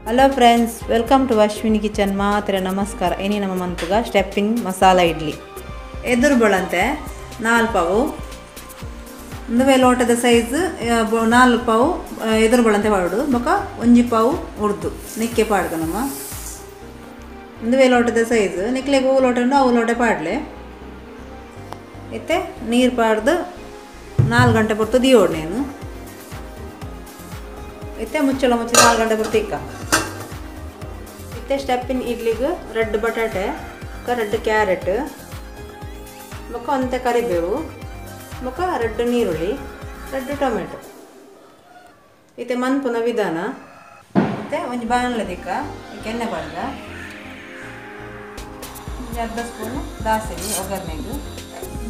Hello friends, welcome to Ashwini kitchen. ಮಾತ್ರ ನಮಸ್ಕಾರ. ಇನಿ ನಮ್ಮ ಮನ್ಪುಗ ಸ್ಟೆಪ್ಪಿಂಗ್ ಮಸಾಲ ಇಡ್ಲಿ ಎದುರು ಬಳಂತೆ 4 ಪಾವು ಒಂದುವೆ ಲೋಟದ ಸೈಜ್ 4 ಪಾವು ಎದುರು ಬಳಂತೆ ಪಾಡು ಬೊಕ 1 ಪಾವು ಉರ್ದು ನಿಕ್ಕೆ ಪಾಡ್ಗ ನಮ್ಮ ಒಂದುವೆ ಲೋಟದ ಸೈಜ್ ನಿಕ್ಲೆಗೆ ಹೂ ಲೋಟ ಅವು ಲೋಟ ಪಾಡ್ಲೆ ಇತ್ತೆ ನೀರು ಪಾಡ್ದು 4 ಗಂಟೆ ಬರ್ತು ದಿಯೋಡು ನೇನು ಇತ್ತೆ ಮುಚ್ಚಳ ಮುಚ್ಚಿ 4 ಗಂಟೆ ಬರ್ತು ಇಕ್ಕ ಇತ್ತೆ ಸ್ಟೆಪ್ಪಿನ ಇಡ್ಲಿಗೆ ರೆಡ್ ಬಟಾಟೆ ರೆಡ್ ಕ್ಯಾರೆಟ್ ಬೊಕ ಒಂತೆ ಕರಿಬೇವು ಬೊಕ ರೆಡ್ ನೀರುಳ್ಳಿ ರೆಡ್ ಟೊಮೆಟೊ ಇತ್ತೆ ಮನ್ಪುನ ವಿಧಾನ ಇತ್ತೆ ಒಂಜಿ ಬಾಣಲೆದಿಕ್ಕ ಎಣ್ಣೆ ಪಾಡ್ಗ ಅರ್ಧ ಸ್ಪೂನು ದಾಸೆನಿ ಒಗ್ಗರಣೆಗೆ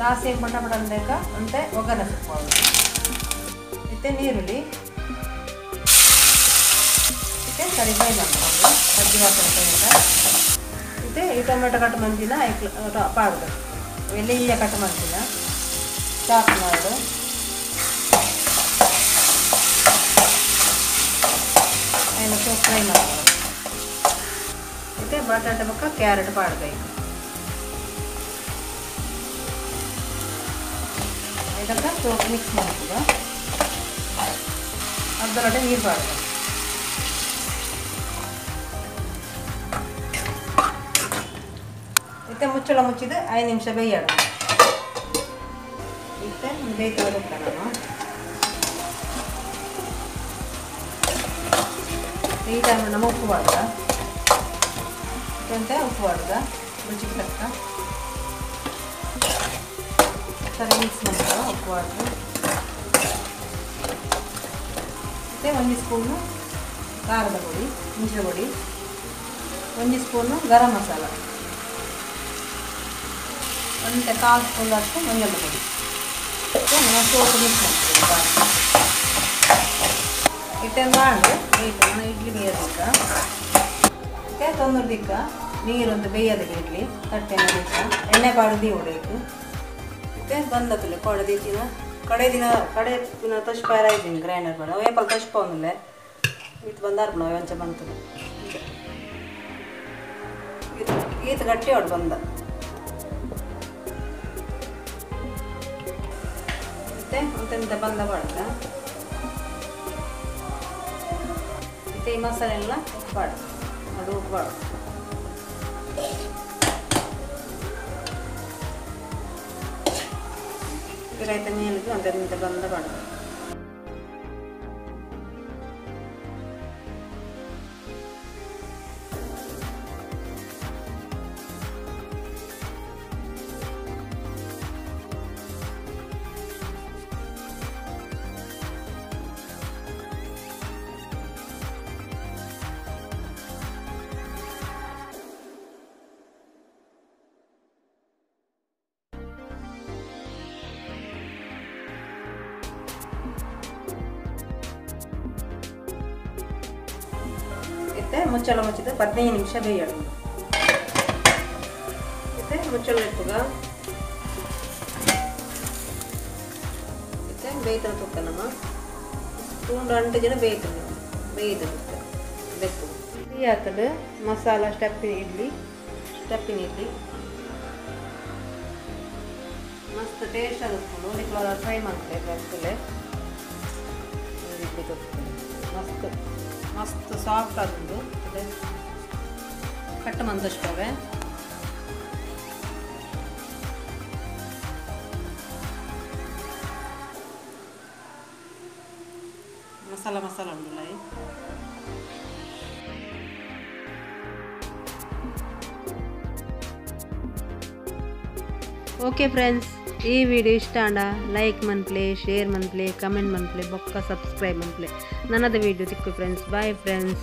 ದಾಸೆ ಪಟ ಪಟ ಅಂದೇಕ ಅಂತೆ ಒಗ್ಗರಣೆ ಸೊಪ್ಪು ಇತ್ತೆ ನೀರುಳ್ಳಿ ಇತ್ತೆ ಕರಿಬೇವು ಮಾಡ್ಕೊಂಡು ಅಜ್ಜಿ ವಾಸನೆ ಇತ್ತೆ ಈ ಟೊಮೆಟೊ ಕಟ್ ಮಂಜಿನ ಪಾಡ್ದು ಬೆಳ್ಳುಳ್ಳಿ ಕಟ್ ಮಂಜಿನ ಚಾಪ್ ಮಾಡು ಏನು ಫ್ರೈ ಮಾಡ್ಬೋದು ಇತ್ತೆ ಬಟಾಟೆ ಬೊಕ್ಕ ಕ್ಯಾರೆಟ್ ಪಾಡ್ಬೇಕು ಇದಕ್ಕೆ ಸೋಪ್ ಮಿಕ್ಸ್ ಮಾಡ್ತೀವಿ ಅರ್ಧ ಲೋಟ ನೀರು ಪಾಡ್ಬೇಕು ಇತ್ತೆ ಮುಚ್ಚಳ ಮುಚ್ಚಿದ್ದು 5 ನಿಮಿಷ ಬೇಯೋಣ ಇತ್ತೆ ಬೇಯ್ತೋದಕ್ಕೆ ನಾನು ಈ ಟೈಮ್ ನಮ್ಮ ಉಪ್ಪು ಮಾಡ್ದ ಎಂತ ಉಪ್ಪು ಮಾಡ್ದ ರುಚಿಗೆ ತಕ್ಕ ಸರಿ ಮಿಕ್ಸ್ ಮಾಡ್ದ ಉಪ್ಪು ಮಾಡ್ದು ಮತ್ತು 1 ಸ್ಪೂನು ಖಾರದ ಪುಡಿ ಮೆಣಸಿನ ಪುಡಿ 1 ಸ್ಪೂನು ಗರಂ ಮಸಾಲ ಒಂದು 1/4 ಸ್ಪೂನ್ ಅಷ್ಟು ಮಂಜಳ ಪುಡಿ ನಾನು ಸೋಪು ಮಿಕ್ಸ್ ಮಾಡ್ತೀನಿ ಇಟ್ಟೆ ಮಾಡಿ ನಾನು ಇಡ್ಲಿ ಬೇಯೋದಕ್ಕ ಮತ್ತೆ ತೊಂದರ್ದಿಕ್ಕ ನೀರೊಂದು ಬೇಯೋದಕ್ಕೆ ಇಡ್ಲಿ ತಟ್ಟೆನ ದಿಕ್ಕ ಎಣ್ಣೆ ಪಾಡ್ದು ಹೊಡೆಯಕ್ಕೆ ಮತ್ತೆ ಬಂದತ್ತಲ್ಲ ಕಡೆ ದಿನ ತಶ್ಪಾರ ಇದ್ದೀನಿ ಗ್ರೈಂಡರ್ ಬೇಡ ವೇಪಲ್ ತಶ್ಪ ಒಂದಿಲ್ಲ ಇತ್ತು ಬಂದಾರ ನಾವು ಒಂಚ ಬಂತು ಈತ ಗಟ್ಟಿ ಹೊಡ್ ಬಂದ ಮತ್ತೆ ಅಂತೆಂತ ಬಂದ ಬಾಡ್ಕ ಮತ್ತೆ ಈ ಮಸಾಲೆ ಎಲ್ಲ ಉಪ್ಪಾಡು ಅದು ಉಪ್ಪಾಡು ರೈತ ಮೇಲಿಗೆ ಅಂತೆಂತ ಬಂದ ಬಾಡು ಇತ್ತೆ ಮುಚ್ಚಳ ಮುಚ್ಚಿದ 15 ನಿಮಿಷ ಬೇಯೋಣ ಇತ್ತೆ ಮುಚ್ಚಳ ಇಟ್ಟುಗ ಇತ್ತೆ ಬೇಯ್ತ ತುಕ್ಕ ನಮ್ಮ ಸ್ಪೂನ್ 2 ಜನ ಬೇಯ್ತು ಬೆಕ್ಕು ಈ ಹಾಕದು ಮಸಾಲ ಸ್ಟೆಪ್ಪಿನ ಇಡ್ಲಿ ಮಸ್ತ್ ಟೇಸ್ಟ್ ಆಗುತ್ತೆ ನೋಡಿ ಟ್ರೈ ಮಾಡ್ತೇವೆ ಮಸ್ತ್ ಸಾಫ್ಟ್ ಆದದ್ದು ಅದೇ ಕಟ್ ಮಂದಷ್ಟವೆ ಮಸಾಲ ಉಂಟಲ್ಲ ಓಕೆ ಫ್ರೆಂಡ್ಸ್, ಈ ವಿಡಿಯೋ ಇಷ್ಟ ಆಂಡ ಲೈಕ್ ಮನ್ಪ್ಲೆ, ಶೇರ್ ಮನ್ಪ್ಲೆ, ಕಮೆಂಟ್ ಮನ್ಪ್ಲೆ, ಬೊಕ್ಕ ಸಬ್ಸ್ಕ್ರೈಬ್ ಮನ್ಪ್ಲೆ. ನನ್ನದ ವಿಡಿಯೋ ತಿಕ್ಕು ಫ್ರೆಂಡ್ಸ್. Bye friends.